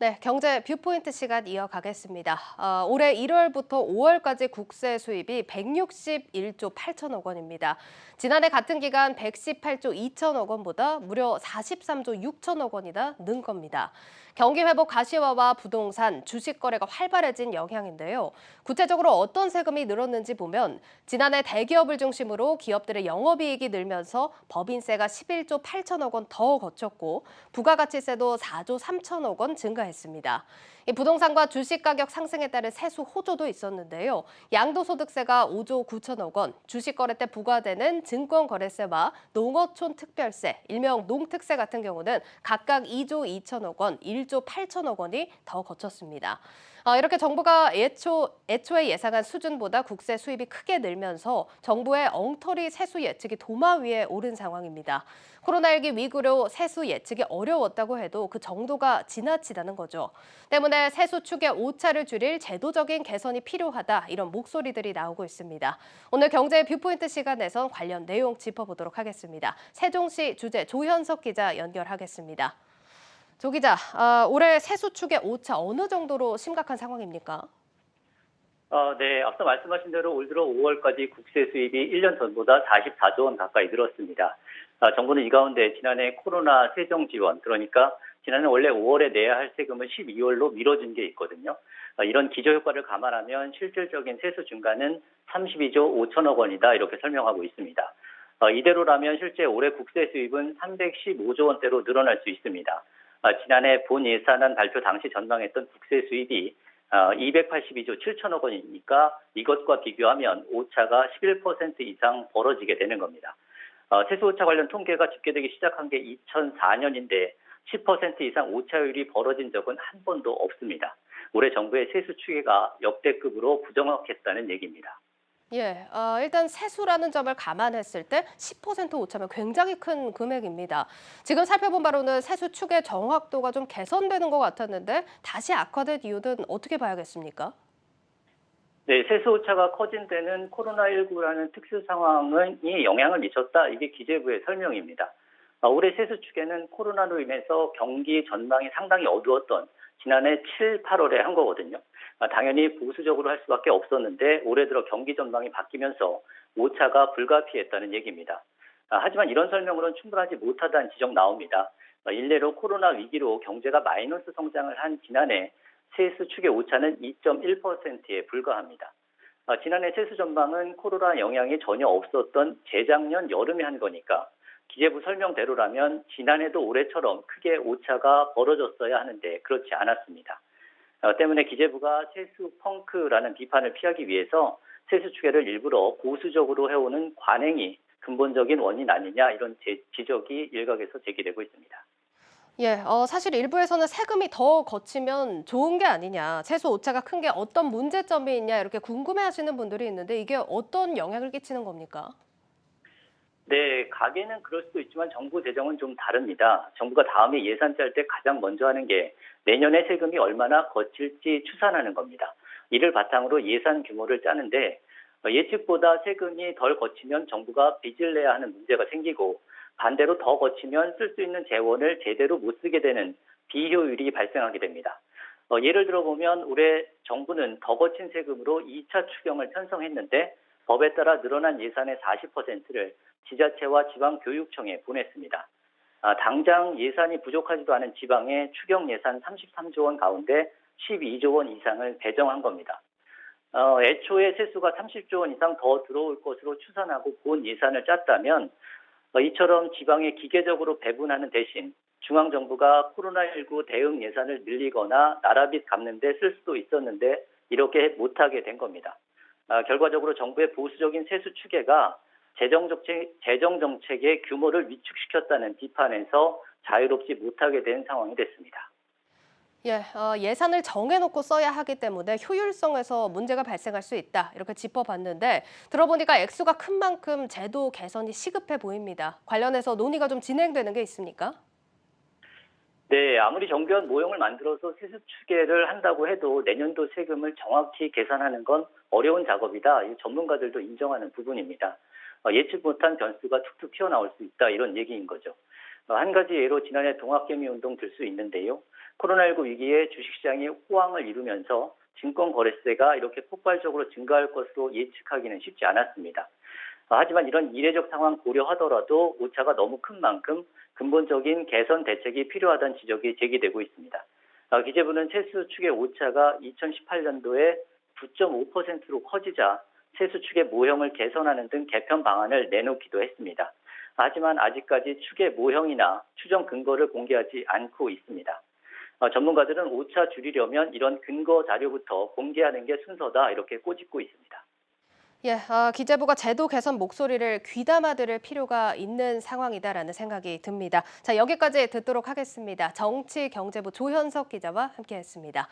네, 경제 뷰포인트 시간 이어가겠습니다. 올해 1월부터 5월까지 국세 수입이 161조 8천억 원입니다. 지난해 같은 기간 118조 2천억 원보다 무려 43조 6천억 원이나 는 겁니다. 경기 회복 가시화와 부동산, 주식 거래가 활발해진 영향인데요. 구체적으로 어떤 세금이 늘었는지 보면 지난해 대기업을 중심으로 기업들의 영업이익이 늘면서 법인세가 11조 8천억 원 더 거쳤고 부가가치세도 4조 3천억 원 증가했습니다. 이 부동산과 주식 가격 상승에 따른 세수 호조도 있었는데요. 양도소득세가 5조 9천억 원, 주식거래 때 부과되는 증권거래세와 농어촌 특별세, 일명 농특세 같은 경우는 각각 2조 2천억 원, 1조 8천억 원이 더 거쳤습니다. 이렇게 정부가 애초에 예상한 수준보다 국세 수입이 크게 늘면서 정부의 엉터리 세수 예측이 도마 위에 오른 상황입니다. 코로나19 위기로 세수 예측이 어려웠다고 해도 그 정도가 지나치다는 거죠. 때문에 세수 축의 오차를 줄일 제도적인 개선이 필요하다 이런 목소리들이 나오고 있습니다. 오늘 경제 뷰포인트 시간에선 관련 내용 짚어보도록 하겠습니다. 세종시 주재 조현석 기자 연결하겠습니다. 조 기자, 올해 세수 축의 오차 어느 정도로 심각한 상황입니까? 네, 앞서 말씀하신 대로 올 들어 5월까지 국세 수입이 1년 전보다 44조 원 가까이 늘었습니다. 정부는 이 가운데 지난해 코로나 세정 지원, 그러니까 지난해 원래 5월에 내야 할 세금을 12월로 미뤄진 게 있거든요. 이런 기저효과를 감안하면 실질적인 세수 증가는 32조 5천억 원이다 이렇게 설명하고 있습니다. 이대로라면 실제 올해 국세 수입은 315조 원대로 늘어날 수 있습니다. 지난해 본 예산안 발표 당시 전망했던 국세 수입이 282조 7천억 원이니까 이것과 비교하면 오차가 11% 이상 벌어지게 되는 겁니다. 세수 오차 관련 통계가 집계되기 시작한 게 2004년인데 10% 이상 오차율이 벌어진 적은 한 번도 없습니다. 올해 정부의 세수 추이가 역대급으로 부정확했다는 얘기입니다. 예, 일단 세수라는 점을 감안했을 때 10% 오차면 굉장히 큰 금액입니다. 지금 살펴본 바로는 세수 축의 정확도가 좀 개선되는 것 같았는데 다시 악화된 이유는 어떻게 봐야겠습니까? 네, 세수 오차가 커진 데는 코로나19라는 특수 상황이 영향을 미쳤다. 이게 기재부의 설명입니다. 올해 세수 축에는 코로나로 인해서 경기 전망이 상당히 어두웠던 지난해 7, 8월에 한 거거든요. 당연히 보수적으로 할 수밖에 없었는데 올해 들어 경기 전망이 바뀌면서 오차가 불가피했다는 얘기입니다. 하지만 이런 설명으로는 충분하지 못하다는 지적 나옵니다. 일례로 코로나 위기로 경제가 마이너스 성장을 한 지난해 세수 축의 오차는 2.1%에 불과합니다. 지난해 세수 전망은 코로나 영향이 전혀 없었던 재작년 여름에 한 거니까 기재부 설명대로라면 지난해도 올해처럼 크게 오차가 벌어졌어야 하는데 그렇지 않았습니다. 때문에 기재부가 세수 펑크라는 비판을 피하기 위해서 세수 추계를 일부러 보수적으로 해오는 관행이 근본적인 원인 아니냐 이런 지적이 일각에서 제기되고 있습니다. 예, 사실 일부에서는 세금이 더 거치면 좋은 게 아니냐, 세수 오차가 큰 게 어떤 문제점이 있냐 이렇게 궁금해하시는 분들이 있는데 이게 어떤 영향을 끼치는 겁니까? 네, 가게는 그럴 수도 있지만 정부 재정은 좀 다릅니다. 정부가 다음에 예산 짤 때 가장 먼저 하는 게 내년에 세금이 얼마나 거칠지 추산하는 겁니다. 이를 바탕으로 예산 규모를 짜는데 예측보다 세금이 덜 거치면 정부가 빚을 내야 하는 문제가 생기고 반대로 더 거치면 쓸 수 있는 재원을 제대로 못 쓰게 되는 비효율이 발생하게 됩니다. 예를 들어보면 올해 정부는 더 거친 세금으로 2차 추경을 편성했는데 법에 따라 늘어난 예산의 40%를 지자체와 지방교육청에 보냈습니다. 당장 예산이 부족하지도 않은 지방에 추경 예산 33조 원 가운데 12조 원 이상을 배정한 겁니다. 애초에 세수가 30조 원 이상 더 들어올 것으로 추산하고 본 예산을 짰다면 이처럼 지방에 기계적으로 배분하는 대신 중앙정부가 코로나19 대응 예산을 늘리거나 나라빚 갚는 데 쓸 수도 있었는데 이렇게 못하게 된 겁니다. 결과적으로 정부의 보수적인 세수 추계가 재정 정책의 규모를 위축시켰다는 비판에서 자유롭지 못하게 된 상황이 됐습니다. 예, 예산을 정해놓고 써야 하기 때문에 효율성에서 문제가 발생할 수 있다 이렇게 짚어봤는데 들어보니까 액수가 큰 만큼 제도 개선이 시급해 보입니다. 관련해서 논의가 좀 진행되는 게 있습니까? 네, 아무리 정교한 모형을 만들어서 세수 추계를 한다고 해도 내년도 세금을 정확히 계산하는 건 어려운 작업이다. 이 전문가들도 인정하는 부분입니다. 예측 못한 변수가 툭툭 튀어나올 수 있다. 이런 얘기인 거죠. 한 가지 예로 지난해 동학개미 운동 들 수 있는데요. 코로나19 위기에 주식시장이 호황을 이루면서 증권 거래세가 이렇게 폭발적으로 증가할 것으로 예측하기는 쉽지 않았습니다. 하지만 이런 이례적 상황 고려하더라도 오차가 너무 큰 만큼 근본적인 개선 대책이 필요하다는 지적이 제기되고 있습니다. 기재부는 세수 축의 오차가 2018년도에 9.5%로 커지자 세수 축의 모형을 개선하는 등 개편 방안을 내놓기도 했습니다. 하지만 아직까지 축의 모형이나 추정 근거를 공개하지 않고 있습니다. 전문가들은 오차 줄이려면 이런 근거 자료부터 공개하는 게 순서다 이렇게 꼬집고 있습니다. 예, 기재부가 제도 개선 목소리를 귀담아 들을 필요가 있는 상황이다라는 생각이 듭니다. 자, 여기까지 듣도록 하겠습니다. 정치경제부 조현석 기자와 함께했습니다.